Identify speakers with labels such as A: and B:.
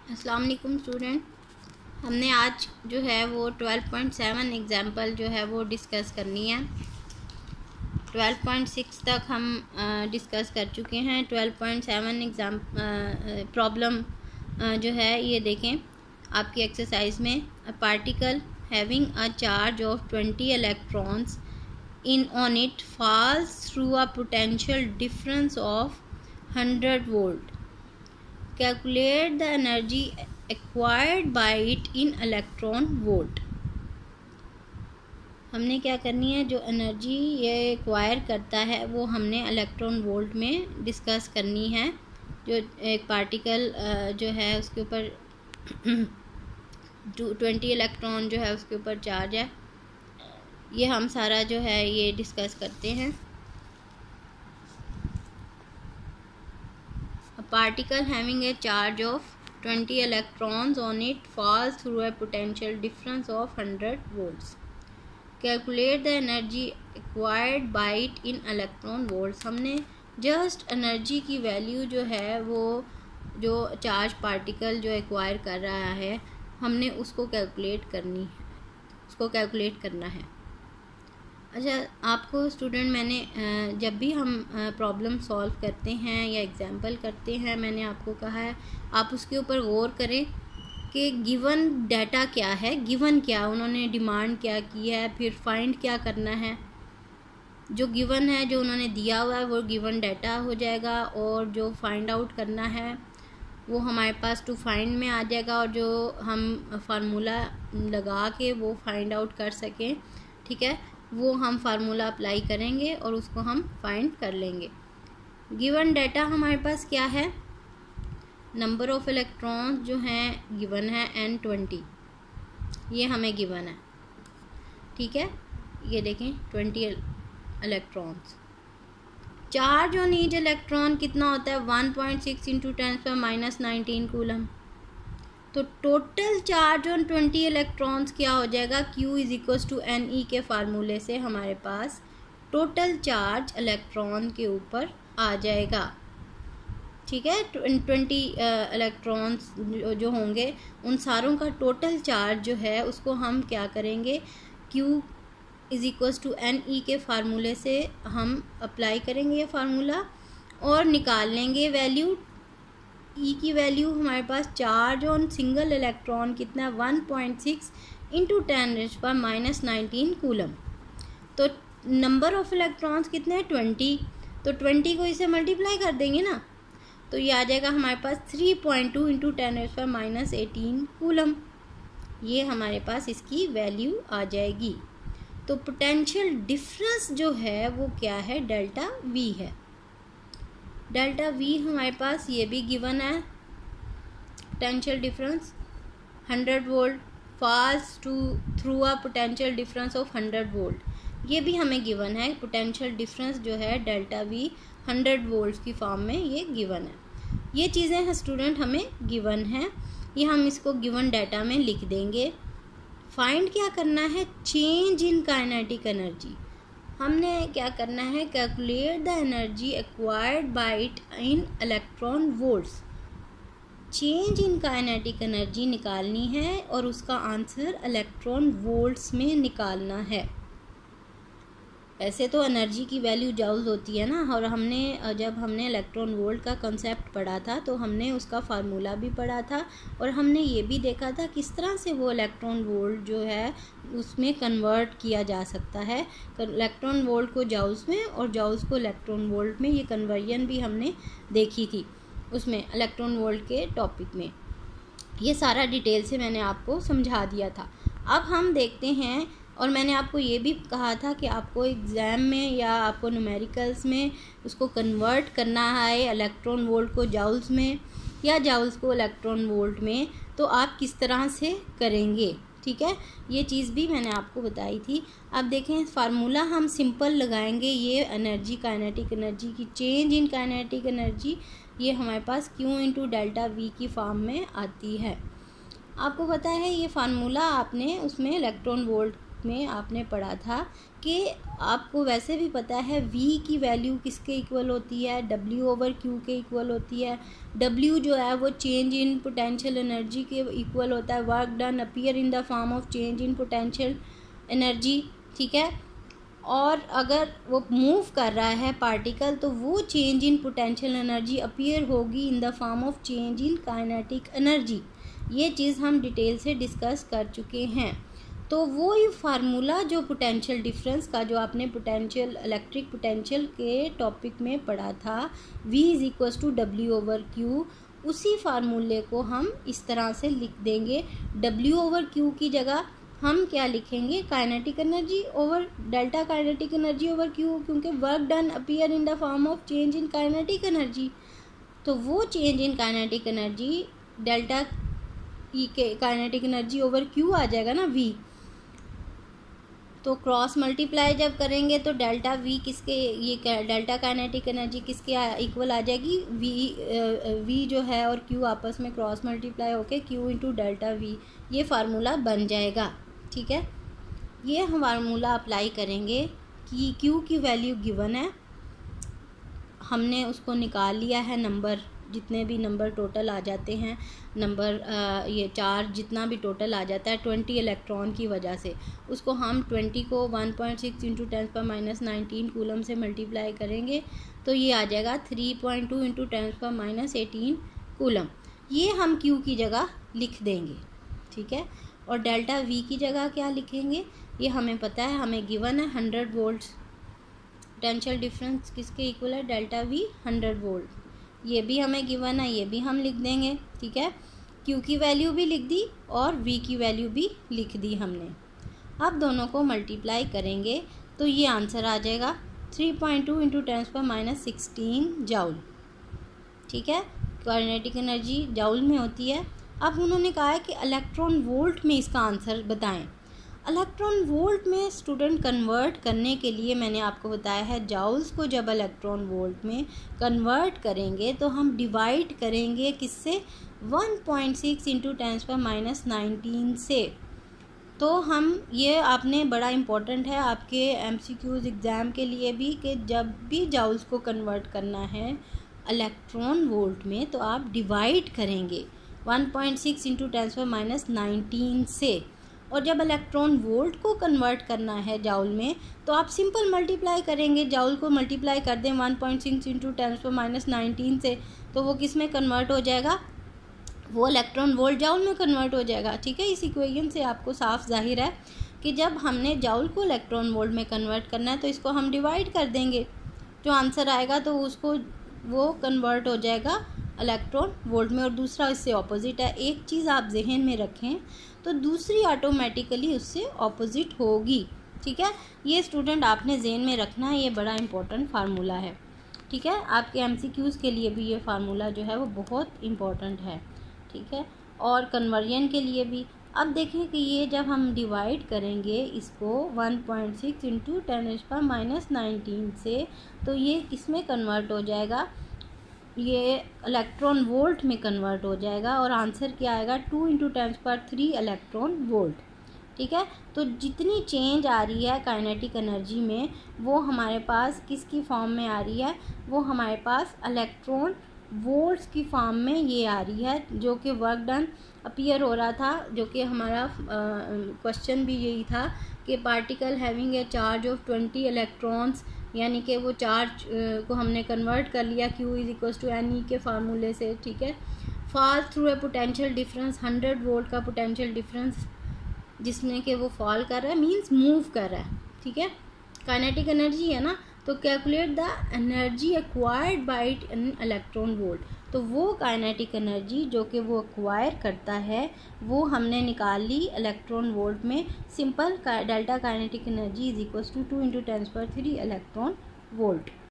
A: अस्सलाम वालेकुम स्टूडेंट, हमने आज जो है वो 12.7 एग्ज़ाम्पल जो है वो डिस्कस करनी है। 12.6 तक हम डिस्कस कर चुके हैं। 12.7 प्रॉब्लम जो है ये देखें आपकी एक्सरसाइज में। A particle having a charge of 20 electrons in on it falls through a potential difference of 100 volt. Calculate the energy acquired by it in electron volt. हमने क्या करनी है, जो एनर्जी ये एक्वायर करता है वो हमने इलेक्ट्रॉन वोल्ट में डिस्कस करनी है। जो एक पार्टिकल जो है उसके ऊपर 20 इलेक्ट्रॉन जो है उसके ऊपर चार्ज है, ये हम सारा जो है ये डिस्कस करते हैं। A particle having a charge of 20 electrons on it falls through a potential difference of 100 volts. Calculate the energy acquired by it in electron volts. हमने जस्ट एनर्जी की वैल्यू जो है वो जो चार्ज पार्टिकल जो acquire कर रहा है हमने उसको कैलकुलेट करना है। अच्छा, आपको स्टूडेंट मैंने जब भी हम प्रॉब्लम सॉल्व करते हैं या एग्जाम्पल करते हैं, मैंने आपको कहा है आप उसके ऊपर गौर करें कि गिवन डाटा क्या है, गिवन क्या उन्होंने डिमांड क्या की है, फिर फाइंड क्या करना है। जो गिवन है, जो उन्होंने दिया हुआ है वो गिवन डाटा हो जाएगा, और जो फाइंड आउट करना है वो हमारे पास टू फाइंड में आ जाएगा, और जो हम फार्मूला लगा के वो फाइंड आउट कर सकें, ठीक है, वो हम फार्मूला अप्लाई करेंगे और उसको हम फाइंड कर लेंगे। गिवन डाटा हमारे पास क्या है, नंबर ऑफ इलेक्ट्रॉन्स जो हैं गिवन है N20, ये हमें गिवन है, ठीक है। ये देखें 20 electrons. Charge on each electron कितना होता है 1.6 × 10⁻⁻19 कूलम। तो टोटल चार्ज ऑन 20 इलेक्ट्रॉन्स क्या हो जाएगा, Q = NE के फार्मूले से हमारे पास टोटल चार्ज इलेक्ट्रॉन के ऊपर आ जाएगा, ठीक है। 20 इलेक्ट्रॉन्स जो होंगे उन सारों का टोटल चार्ज जो है उसको हम क्या करेंगे, Q = NE के फार्मूले से हम अप्लाई करेंगे ये फार्मूला और निकाल लेंगे वैल्यू। ई की वैल्यू हमारे पास चार्ज ऑन सिंगल इलेक्ट्रॉन कितना 1.6 × 10⁻⁻19 कूलम। तो नंबर ऑफ इलेक्ट्रॉन्स कितने हैं 20, तो 20 को इसे मल्टीप्लाई कर देंगे ना, तो ये आ जाएगा हमारे पास 3.2 × 10⁻18 कूलम। ये हमारे पास इसकी वैल्यू आ जाएगी। तो पोटेंशियल डिफरेंस जो है वो क्या है, डेल्टा V है। डेल्टा V हमारे पास ये भी गिवन है। Potential difference 100 volt falls through a potential difference of 100 volt, ये भी हमें गिवन है। पोटेंशियल डिफरेंस जो है डेल्टा V 100 वोल्ट की फॉर्म में ये गिवन है। ये चीज़ें हैं स्टूडेंट हमें गिवन है, ये हम इसको गिवन डाटा में लिख देंगे। फाइंड क्या करना है, चेंज इन काइनेटिक एनर्जी। हमने क्या करना है, calculate the energy acquired by it in electron volts. Change in kinetic energy निकालनी है और उसका आंसर इलेक्ट्रॉन वोल्ट्स में निकालना है। ऐसे तो एनर्जी की वैल्यू जूल्स होती है ना, और हमने जब हमने इलेक्ट्रॉन वोल्ट का कंसेप्ट पढ़ा था तो हमने उसका फार्मूला भी पढ़ा था, और हमने ये भी देखा था किस तरह से वो इलेक्ट्रॉन वोल्ट जो है उसमें कन्वर्ट किया जा सकता है, इलेक्ट्रॉन वोल्ट को जूल्स में और जूल्स को इलेक्ट्रॉन वोल्ट में। ये कन्वर्जन भी हमने देखी थी उसमें इलेक्ट्रॉन वोल्ट के टॉपिक में। ये सारा डिटेल से मैंने आपको समझा दिया था। अब हम देखते हैं, और मैंने आपको ये भी कहा था कि आपको एग्ज़ाम में या आपको न्यूमेरिकल्स में उसको कन्वर्ट करना है इलेक्ट्रॉन वोल्ट को जूल्स में या जूल्स को इलेक्ट्रॉन वोल्ट में, तो आप किस तरह से करेंगे, ठीक है। ये चीज़ भी मैंने आपको बताई थी। अब देखें फार्मूला हम सिंपल लगाएंगे। ये एनर्जी काइनेटिक एनर्जी की चेंज इन काइनेटिक एनर्जी ये हमारे पास Q × डेल्टा V की फॉर्म में आती है। आपको पता है ये फार्मूला आपने उसमें इलेक्ट्रॉन वोल्ट में आपने पढ़ा था कि आपको वैसे भी पता है v की वैल्यू किसके इक्वल होती है, W/Q के इक्वल होती है। W जो है वो चेंज इन पोटेंशियल एनर्जी के इक्वल होता है। Work done appear in the form of change in potential energy, ठीक है। और अगर वो मूव कर रहा है पार्टिकल तो वो change in potential energy appear होगी in the form of change in kinetic energy. ये चीज़ हम डिटेल से डिस्कस कर चुके हैं। तो वो ही फार्मूला जो पोटेंशियल डिफरेंस का जो आपने पोटेंशियल इलेक्ट्रिक पोटेंशियल के टॉपिक में पढ़ा था V = W/Q, उसी फार्मूले को हम इस तरह से लिख देंगे। W/Q की जगह हम क्या लिखेंगे, kinetic energy over delta kinetic energy over Q, क्योंकि work done appear in the form of change in kinetic energy. तो वो change in kinetic energy delta E के काइनेटिक एनर्जी ओवर Q आ जाएगा ना V। तो क्रॉस मल्टीप्लाई जब करेंगे तो डेल्टा V किसके, ये डेल्टा काइनेटिक एनर्जी किसके इक्वल आ जाएगी, V जो है और Q आपस में क्रॉस मल्टीप्लाई होके Q × डेल्टा V, ये फार्मूला बन जाएगा, ठीक है। ये हम फार्मूला अप्लाई करेंगे कि Q की वैल्यू गिवन है, हमने उसको निकाल लिया है नंबर, जितने भी नंबर टोटल आ जाते हैं, नंबर ये चार्ज जितना भी टोटल आ जाता है 20 इलेक्ट्रॉन की वजह से, उसको हम 20 को 1.6 × 10⁻19 कूलम से मल्टीप्लाई करेंगे तो ये आ जाएगा 3.2 × 10⁻18 कूलम। ये हम Q की जगह लिख देंगे, ठीक है। और डेल्टा V की जगह क्या लिखेंगे, ये हमें पता है, हमें गिवन है 100 वोल्ट्स। पोटेंशियल डिफरेंस किसके इक्वल है, डेल्टा V 100 वोल्ट। ये भी हमें गिवन है, ये भी हम लिख देंगे, ठीक है। Q की वैल्यू भी लिख दी और V की वैल्यू भी लिख दी हमने। अब दोनों को मल्टीप्लाई करेंगे तो ये आंसर आ जाएगा 3.2 × 10⁻16 जूल, ठीक है। काइनेटिक एनर्जी जूल में होती है। अब उन्होंने कहा है कि इलेक्ट्रॉन वोल्ट में इसका आंसर बताएं। इलेक्ट्रॉन वोल्ट में स्टूडेंट कन्वर्ट करने के लिए मैंने आपको बताया है, जूल्स को जब इलेक्ट्रॉन वोल्ट में कन्वर्ट करेंगे तो हम डिवाइड करेंगे किससे, 1.6 × 10⁻19 से। तो हम ये आपने बड़ा इम्पोर्टेंट है आपके MCQs एग्ज़ाम के लिए भी, कि जब भी जूल्स को कन्वर्ट करना है इलेक्ट्रॉन वोल्ट में तो आप डिवाइड करेंगे 1.6 × 10⁻19 से। और जब इलेक्ट्रॉन वोल्ट को कन्वर्ट करना है जूल में तो आप सिंपल मल्टीप्लाई करेंगे, जूल को मल्टीप्लाई कर दें 1.6 × 10⁻19 से, तो वो किस में कन्वर्ट हो जाएगा, वो इलेक्ट्रॉन वोल्ट जूल में कन्वर्ट हो जाएगा, ठीक है। इस इक्वेशन से आपको साफ जाहिर है कि जब हमने जूल को इलेक्ट्रॉन वोल्ट में कन्वर्ट करना है तो इसको हम डिवाइड कर देंगे, जो आंसर आएगा तो उसको वो कन्वर्ट हो जाएगा इलेक्ट्रॉन वोल्ट में। और दूसरा इससे ऑपोजिट है, एक चीज़ आप जहन में रखें तो दूसरी ऑटोमेटिकली उससे ऑपोजिट होगी, ठीक है। ये स्टूडेंट आपने जहन में रखना है, ये बड़ा इंपॉर्टेंट फार्मूला है, ठीक है। आपके MCQs के लिए भी ये फार्मूला जो है वो बहुत इम्पोर्टेंट है, ठीक है, और कन्वर्जन के लिए भी। अब देखें कि ये जब हम डिवाइड करेंगे इसको 1.6 × 10⁻19 से तो ये किस में कन्वर्ट हो जाएगा, ये इलेक्ट्रॉन वोल्ट में कन्वर्ट हो जाएगा और आंसर क्या आएगा 2 × 10³ इलेक्ट्रॉन वोल्ट, ठीक है। तो जितनी चेंज आ रही है काइनेटिक एनर्जी में वो हमारे पास किसकी फॉर्म में आ रही है, वो हमारे पास इलेक्ट्रॉन वोल्ट्स की फॉर्म में ये आ रही है, जो कि वर्क डन अपीयर हो रहा था, जो कि हमारा क्वेश्चन भी यही था कि particle having a charge of 20 electrons, यानी कि वो चार्ज को हमने कन्वर्ट कर लिया Q = NE के फार्मूले से, ठीक है। Fall through a potential difference, 100 volt का पोटेंशियल डिफरेंस जिसमें कि वो फॉल कर रहा है मींस मूव कर रहा है, ठीक है। काइनेटिक एनर्जी है ना, तो calculate the energy acquired by an electron volt. तो वो काइनेटिक एनर्जी जो कि वो एक्वायर करता है वो हमने निकाल ली इलेक्ट्रॉन वोल्ट में। Simple delta kinetic energy = 2 × 10³ electron volt.